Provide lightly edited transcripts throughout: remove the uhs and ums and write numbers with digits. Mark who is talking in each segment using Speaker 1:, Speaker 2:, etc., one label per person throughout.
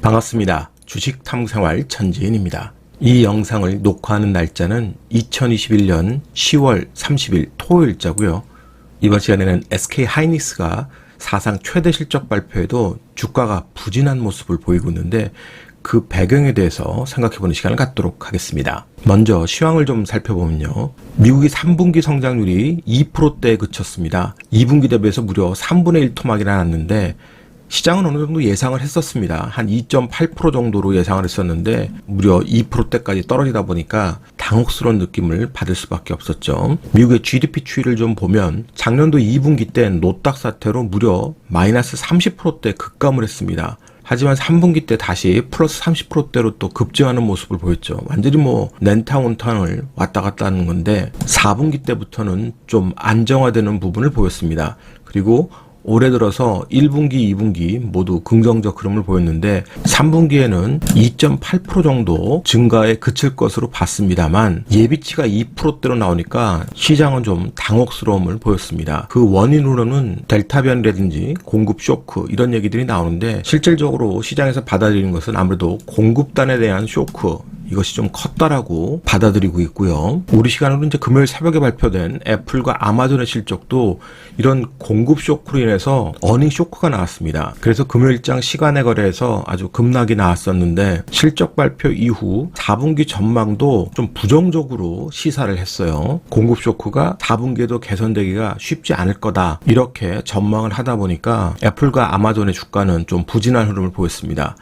Speaker 1: 반갑습니다. 주식탐구생활 전지현입니다. 이 영상을 녹화하는 날짜는 2021년 10월 30일 토요일자고요. 이번 시간에는 SK하이닉스가 사상 최대 실적 발표에도 주가가 부진한 모습을 보이고 있는데 그 배경에 대해서 생각해보는 시간을 갖도록 하겠습니다. 먼저 시황을 좀 살펴보면요. 미국이 3분기 성장률이 2%대에 그쳤습니다. 2분기 대비해서 무려 3분의 1 토막이나 났는데 시장은 어느 정도 예상을 했었습니다. 한 2.8% 정도로 예상을 했었는데 무려 2%대까지 떨어지다 보니까 당혹스러운 느낌을 받을 수밖에 없었죠. 미국의 GDP 추이를 좀 보면 작년도 2분기 때 노딱 사태로 무려 마이너스 30%대 급감을 했습니다. 하지만 3분기 때 다시 플러스 30%대로 또 급증하는 모습을 보였죠. 완전히 낸탕온탕을 왔다 갔다 하는 건데 4분기 때부터는 좀 안정화되는 부분을 보였습니다. 그리고 올해 들어서 1분기, 2분기 모두 긍정적 흐름을 보였는데 3분기에는 2.8% 정도 증가에 그칠 것으로 봤습니다만 예비치가 2%대로 나오니까 시장은 좀 당혹스러움을 보였습니다. 그 원인으로는 델타 변이라든지 공급 쇼크 이런 얘기들이 나오는데 실질적으로 시장에서 받아들이는 것은 아무래도 공급단에 대한 쇼크 이것이 좀 컸다라고 받아들이고 있고요. 우리 시간으로 이제 금요일 새벽에 발표된 애플과 아마존의 실적도 이런 공급 쇼크로 인해서 어닝 쇼크가 나왔습니다. 그래서 금요일장 시간의 거래에서 아주 급락이 나왔었는데 실적 발표 이후 4분기 전망도 좀 부정적으로 시사를 했어요. 공급 쇼크가 4분기에도 개선되기가 쉽지 않을 거다. 이렇게 전망을 하다 보니까 애플과 아마존의 주가는 좀 부진한 흐름을 보였습니다.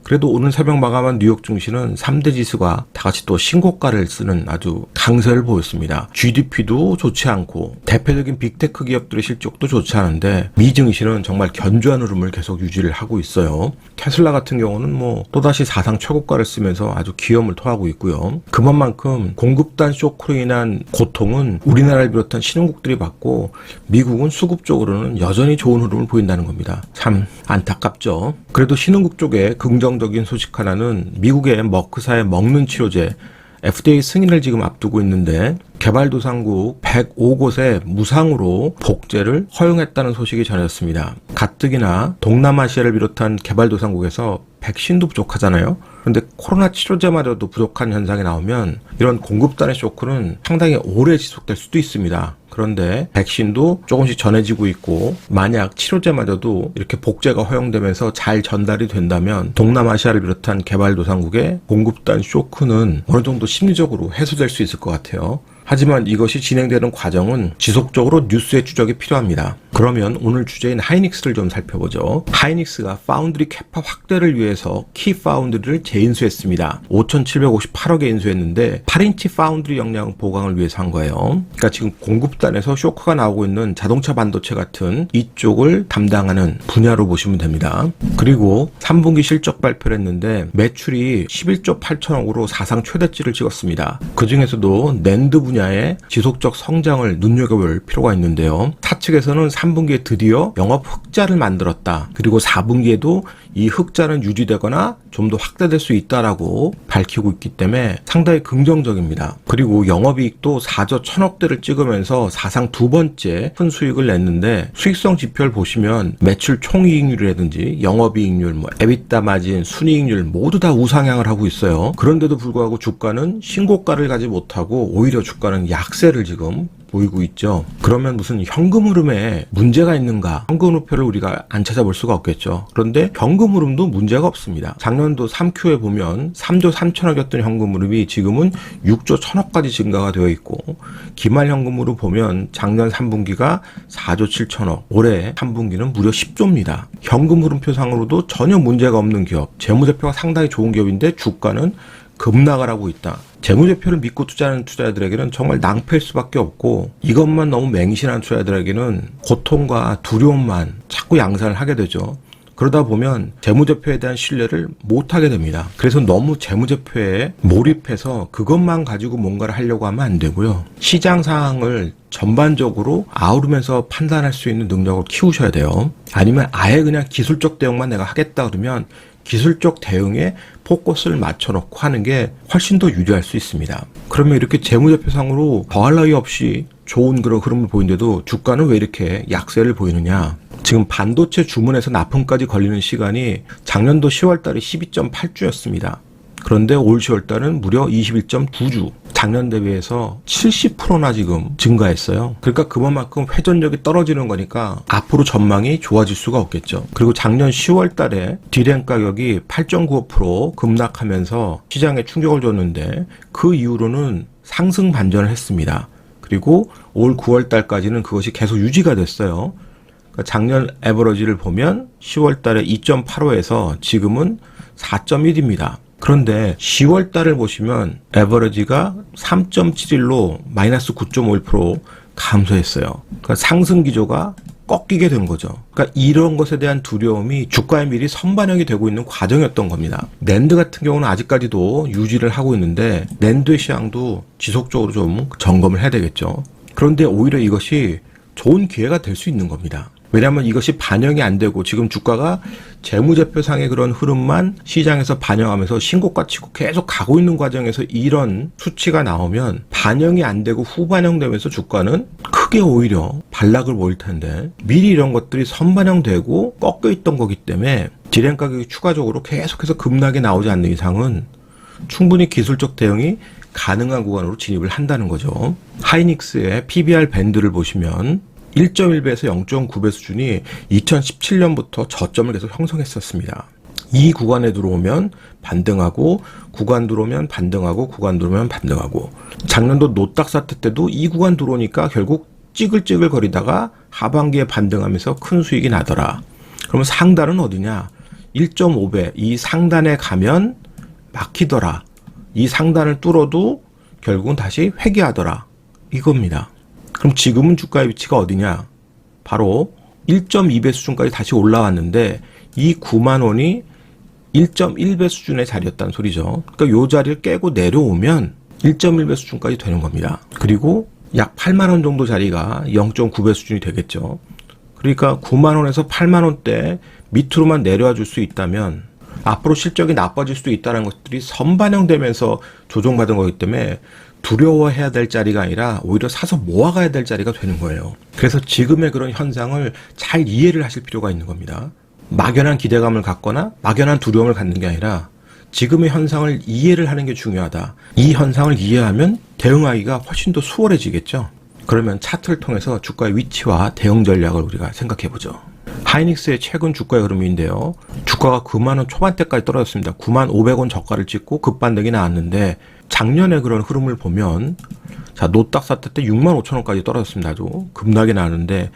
Speaker 1: 그래도 오늘 새벽 마감한 뉴욕 증시는 3대 지수가 다 같이 또 신고가를 쓰는 아주 강세를 보였습니다. GDP도 좋지 않고 대표적인 빅테크 기업들의 실적도 좋지 않은데 미 증시는 정말 견조한 흐름을 계속 유지를 하고 있어요. 테슬라 같은 경우는 또다시 사상 최고가를 쓰면서 아주 기염을 토하고 있고요. 그만큼 공급단 쇼크로 인한 고통은 우리나라를 비롯한 신흥국들이 받고 미국은 수급 적으로는 여전히 좋은 흐름을 보인다는 겁니다. 참 안타깝죠. 그래도 신흥국 쪽에 긍정적인 소식 하나는 미국의 머크사의 먹는 치료제 FDA 승인을 지금 앞두고 있는데 개발도상국 105곳에 무상으로 복제를 허용했다는 소식이 전해졌습니다. 가뜩이나 동남아시아를 비롯한 개발도상국에서 백신도 부족하잖아요. 그런데 코로나 치료제마저도 부족한 현상이 나오면 이런 공급단의 쇼크는 상당히 오래 지속될 수도 있습니다. 그런데 백신도 조금씩 전해지고 있고 만약 치료제마저도 이렇게 복제가 허용되면서 잘 전달이 된다면 동남아시아를 비롯한 개발도상국의 공급단 쇼크는 어느 정도 심리적으로 해소될 수 있을 것 같아요. 하지만 이것이 진행되는 과정은 지속적으로 뉴스의 추적이 필요합니다. 그러면 오늘 주제인 하이닉스를 좀 살펴보죠. 하이닉스가 파운드리 캐파 확대를 위해서 키 파운드리를 재인수했습니다. 5,758억에 인수했는데 8인치 파운드리 역량 보강을 위해서 한 거예요. 그러니까 지금 공급단에서 쇼크가 나오고 있는 자동차 반도체 같은 이쪽을 담당하는 분야로 보시면 됩니다. 그리고 3분기 실적 발표를 했는데 매출이 11조 8천억으로 사상 최대치를 찍었습니다. 그 중에서도 낸드 분야의 지속적 성장을 눈여겨볼 필요가 있는데요. 사측에서는 3분기에 드디어 영업 흑자를 만들었다. 그리고 4분기에도 이 흑자는 유지되거나 좀 더 확대될 수 있다라고 밝히고 있기 때문에 상당히 긍정적입니다. 그리고 영업이익도 4조 1천억대를 찍으면서 사상 두 번째 큰 수익을 냈는데 수익성 지표를 보시면 매출 총이익률이라든지 영업이익률, 에비타 마진, 순이익률 모두 다 우상향을 하고 있어요. 그런데도 불구하고 주가는 신고가를 가지 못하고 오히려 주가는 약세를 지금 보이고 있죠. 그러면 무슨 현금 흐름에 문제가 있는가? 현금 흐름표를 우리가 안 찾아볼 수가 없겠죠. 그런데 현금 흐름도 문제가 없습니다. 작년도 3Q에 보면 3조 3천억이었던 현금 흐름이 지금은 6조 1천억까지 증가가 되어 있고 기말 현금으로 보면 작년 3분기가 4조 7천억, 올해 3분기는 무려 10조입니다. 현금 흐름표상으로도 전혀 문제가 없는 기업, 재무제표가 상당히 좋은 기업인데 주가는 급락을 하고 있다. 재무제표를 믿고 투자하는 투자자들에게는 정말 낭패일 수밖에 없고 이것만 너무 맹신한 투자자들에게는 고통과 두려움만 자꾸 양산을 하게 되죠. 그러다 보면 재무제표에 대한 신뢰를 못하게 됩니다. 그래서 너무 재무제표에 몰입해서 그것만 가지고 뭔가를 하려고 하면 안 되고요. 시장 상황을 전반적으로 아우르면서 판단할 수 있는 능력을 키우셔야 돼요. 아니면 아예 그냥 기술적 대응만 내가 하겠다 그러면 기술적 대응에 포커스를 맞춰놓고 하는 게 훨씬 더 유리할 수 있습니다. 그러면 이렇게 재무제표상으로 더할 나위 없이 좋은 그런 흐름을 보이는데도 주가는 왜 이렇게 약세를 보이느냐. 지금 반도체 주문에서 납품까지 걸리는 시간이 작년도 10월 달에 12.8주였습니다. 그런데 올 10월 달은 무려 21.9주. 작년 대비해서 70%나 지금 증가했어요. 그러니까 그만큼 회전력이 떨어지는 거니까 앞으로 전망이 좋아질 수가 없겠죠. 그리고 작년 10월 달에 디램 가격이 8.95% 급락하면서 시장에 충격을 줬는데 그 이후로는 상승 반전을 했습니다. 그리고 올 9월 달까지는 그것이 계속 유지가 됐어요. 그러니까 작년 에버러지를 보면 10월 달에 2.85에서 지금은 4.1입니다. 그런데 10월 달을 보시면 에버러지가 3.71로 마이너스 9.51% 감소했어요. 그러니까 상승 기조가 꺾이게 된 거죠. 그러니까 이런 것에 대한 두려움이 주가에 미리 선반영이 되고 있는 과정이었던 겁니다. 낸드 같은 경우는 아직까지도 유지를 하고 있는데 낸드 시장도 지속적으로 좀 점검을 해야 되겠죠. 그런데 오히려 이것이 좋은 기회가 될 수 있는 겁니다. 왜냐하면 이것이 반영이 안 되고 지금 주가가 재무제표상의 그런 흐름만 시장에서 반영하면서 신고가 치고 계속 가고 있는 과정에서 이런 수치가 나오면 반영이 안 되고 후반영되면서 주가는 크게 오히려 반락을 보일 텐데 미리 이런 것들이 선반영되고 꺾여 있던 거기 때문에 디램 가격이 추가적으로 계속해서 급락이 나오지 않는 이상은 충분히 기술적 대응이 가능한 구간으로 진입을 한다는 거죠. 하이닉스의 PBR 밴드를 보시면 1.1배에서 0.9배 수준이 2017년부터 저점을 계속 형성했었습니다. 이 구간에 들어오면 반등하고 구간 들어오면 반등하고 구간 들어오면 반등하고 작년도 노딱 사태 때도 이 구간 들어오니까 결국 찌글찌글 거리다가 하반기에 반등하면서 큰 수익이 나더라. 그러면 상단은 어디냐? 1.5배 이 상단에 가면 막히더라. 이 상단을 뚫어도 결국은 다시 회귀하더라. 이겁니다. 그럼 지금은 주가의 위치가 어디냐? 바로 1.2배 수준까지 다시 올라왔는데 이 9만 원이 1.1배 수준의 자리였다는 소리죠. 그러니까 이 자리를 깨고 내려오면 1.1배 수준까지 되는 겁니다. 그리고 약 8만 원 정도 자리가 0.9배 수준이 되겠죠. 그러니까 9만 원에서 8만 원대 밑으로만 내려와 줄 수 있다면 앞으로 실적이 나빠질 수도 있다는 것들이 선반영되면서 조정받은 거기 때문에 두려워해야 될 자리가 아니라 오히려 사서 모아가야 될 자리가 되는 거예요. 그래서 지금의 그런 현상을 잘 이해를 하실 필요가 있는 겁니다. 막연한 기대감을 갖거나 막연한 두려움을 갖는 게 아니라 지금의 현상을 이해를 하는 게 중요하다. 이 현상을 이해하면 대응하기가 훨씬 더 수월해지겠죠. 그러면 차트를 통해서 주가의 위치와 대응 전략을 우리가 생각해 보죠. 하이닉스의 최근 주가의 흐름인데요. 주가가 9만 원 초반대까지 떨어졌습니다. 9만 500원 저가를 찍고 급반등이 나왔는데 작년에 그런 흐름을 보면 자 노딱 사태 때 6만 5천 원까지 떨어졌습니다. 아주 급락이 나는데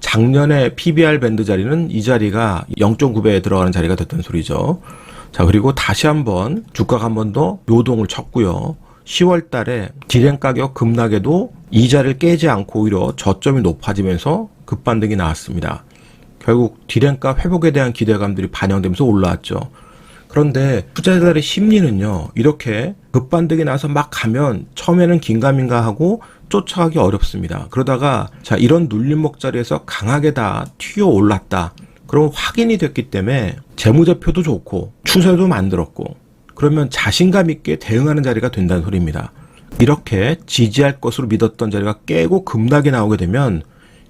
Speaker 1: 작년에 PBR 밴드 자리는 이 자리가 0.9배에 들어가는 자리가 됐던 소리죠. 자 그리고 다시 한번 주가가 한 번 더 요동을 쳤고요. 10월 달에 디램 가격 급락에도 이 자리를 깨지 않고 오히려 저점이 높아지면서 급반등이 나왔습니다. 결국 디램가 회복에 대한 기대감들이 반영되면서 올라왔죠. 그런데 투자자들의 심리는요. 이렇게 급반등이 나서 막 가면 처음에는 긴가민가 하고 쫓아가기 어렵습니다. 그러다가 자 이런 눌림목 자리에서 강하게 다 튀어 올랐다. 그럼 확인이 됐기 때문에 재무제표도 좋고 추세도 만들었고 그러면 자신감 있게 대응하는 자리가 된다는 소리입니다. 이렇게 지지할 것으로 믿었던 자리가 깨고 급락이 나오게 되면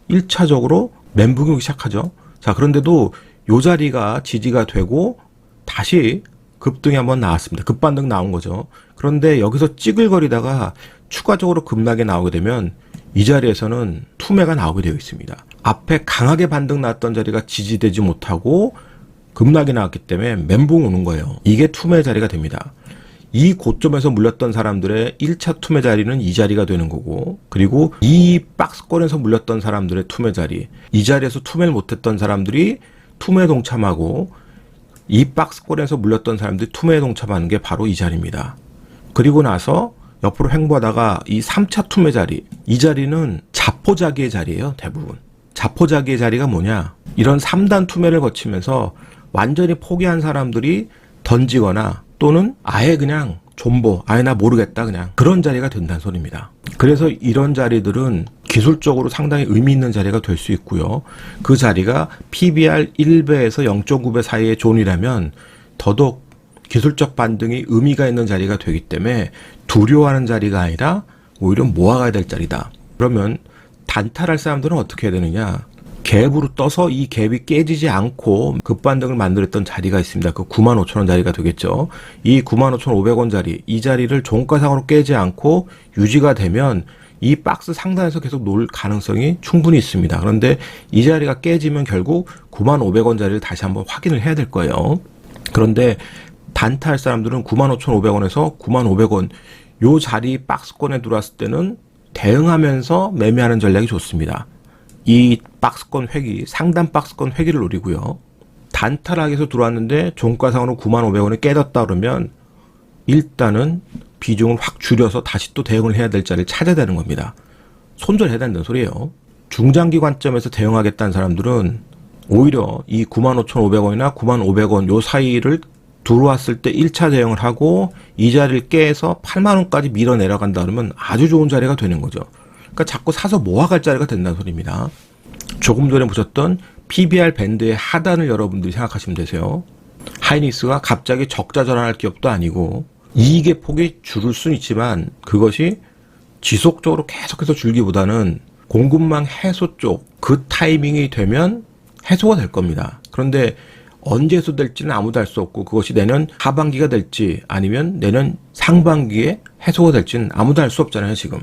Speaker 1: 1차적으로 멘붕이 오기 시작하죠. 자 그런데도 이 자리가 지지가 되고 다시 급등이 한번 나왔습니다. 급반등 나온 거죠. 그런데 여기서 찌글거리다가 추가적으로 급락이 나오게 되면 이 자리에서는 투매가 나오게 되어 있습니다. 앞에 강하게 반등 나왔던 자리가 지지되지 못하고 급락이 나왔기 때문에 멘붕 오는 거예요. 이게 투매 자리가 됩니다. 이 고점에서 물렸던 사람들의 1차 투매 자리는 이 자리가 되는 거고 그리고 이 박스권에서 물렸던 사람들의 투매 자리 이 자리에서 투매를 못했던 사람들이 투매에 동참하고 이 박스권에서 물렸던 사람들이 투매에 동참하는 게 바로 이 자리입니다. 그리고 나서 옆으로 횡보하다가 이 3차 투매 자리 이 자리는 자포자기의 자리예요. 대부분 자포자기의 자리가 뭐냐 이런 3단 투매를 거치면서 완전히 포기한 사람들이 던지거나 또는 아예 그냥 존버 아예 나 모르겠다 그냥 그런 자리가 된다는 소리입니다. 그래서 이런 자리들은 기술적으로 상당히 의미 있는 자리가 될 수 있고요. 그 자리가 PBR 1배에서 0.9배 사이의 존이라면 더더욱 기술적 반등이 의미가 있는 자리가 되기 때문에 두려워하는 자리가 아니라 오히려 모아가야 될 자리다. 그러면 단타할 사람들은 어떻게 해야 되느냐? 갭으로 떠서 이 갭이 깨지지 않고 급반등을 만들었던 자리가 있습니다. 그 95,000원 자리가 되겠죠. 이 95,500원 자리, 이 자리를 종가상으로 깨지 않고 유지가 되면 이 박스 상단에서 계속 놀 가능성이 충분히 있습니다. 그런데 이 자리가 깨지면 결국 95,000원 자리를 다시 한번 확인을 해야 될 거예요. 그런데 단타할 사람들은 95,500원에서 95,500원 요 자리 박스권에 들어왔을 때는 대응하면서 매매하는 전략이 좋습니다. 이 박스권 회귀, 상단 박스권 회귀를 노리고요. 단타락에서 들어왔는데 종가상으로 95,000원이 깨졌다 그러면 일단은 비중을 확 줄여서 다시 또 대응을 해야 될 자리를 찾아야 되는 겁니다. 손절해야 된다는 소리예요. 중장기 관점에서 대응하겠다는 사람들은 오히려 이 95,500원이나 95,500원 요 사이를 들어왔을 때 1차 대응을 하고 이 자리를 깨서 80,000원까지 밀어 내려간다 그러면 아주 좋은 자리가 되는 거죠. 그러니까 자꾸 사서 모아갈 자리가 된다는 소리입니다. 조금 전에 보셨던 PBR 밴드의 하단을 여러분들이 생각하시면 되세요. 하이닉스가 갑자기 적자 전환할 기업도 아니고 이익의 폭이 줄을 수는 있지만 그것이 지속적으로 계속해서 줄기보다는 공급망 해소 쪽 그 타이밍이 되면 해소가 될 겁니다. 그런데 언제 해소될지는 아무도 알 수 없고 그것이 내년 하반기가 될지 아니면 내년 상반기에 해소가 될지는 아무도 알 수 없잖아요, 지금.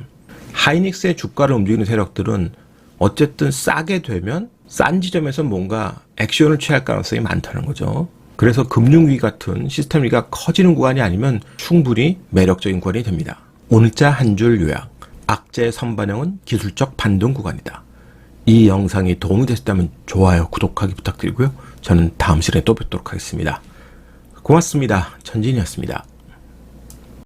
Speaker 1: 하이닉스의 주가를 움직이는 세력들은 어쨌든 싸게 되면 싼 지점에서 뭔가 액션을 취할 가능성이 많다는 거죠. 그래서 금융위 같은 시스템 위가 커지는 구간이 아니면 충분히 매력적인 구간이 됩니다. 오늘자 한 줄 요약. 악재의 선반영은 기술적 반등 구간이다. 이 영상이 도움이 되셨다면 좋아요, 구독하기 부탁드리고요. 저는 다음 시간에 또 뵙도록 하겠습니다. 고맙습니다. 전진이었습니다.